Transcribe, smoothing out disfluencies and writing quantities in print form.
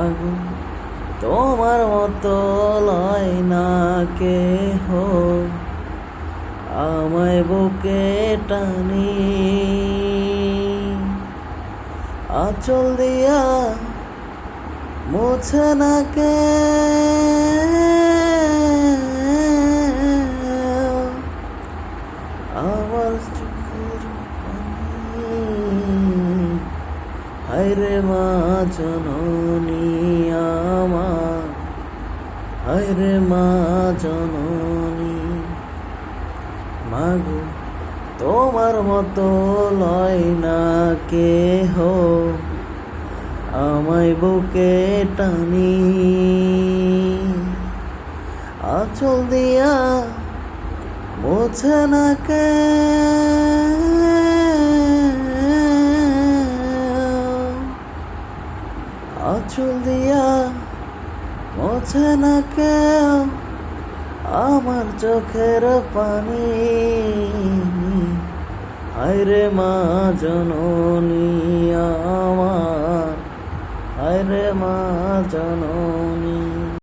আগো তোমার মতো লয় না কেহ, আমায় বুকে টানি আঁচল দিয়া মুছে না কে, আমার চোখের পানি। হায়রে মা জননী আমার, হায়রে মা জননী। মাগো তোমার মতো লয় না কেহ, আমায় বুকে টানি আঁচল দিয়া মুছে না কে, আঁচল দিয়া মুছে না কে আমার চোখের পানি। হায়রে মা জননী